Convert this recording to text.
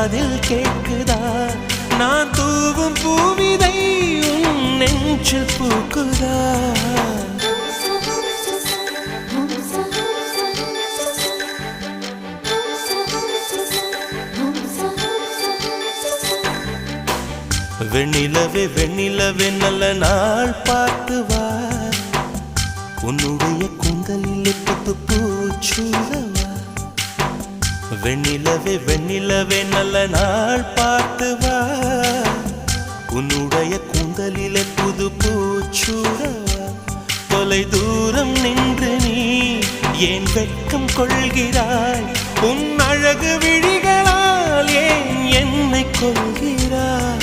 காதில் கேட்குதா நான் தூவும் பூவிதை உன் நெஞ்சில் பூக்குதா வெண்ணிலவே வெண்ணிலவே நல்ல நாள் பார்த்து வா உன்னுடைய கூந்தலில் புத்து பூச்சூடவா வெண்ணிலவே வெண்ணிலவே நல்ல நாள் பார்த்து வா உன்னுடைய கூந்தலில் புது பூச்சூடவா தொலை தூரம் நின்று நீ ஏன் வெட்கம் கொள்கிறாய் உன் அழகு விழிகளால் ஏன் என்னை கொள்கிறாய்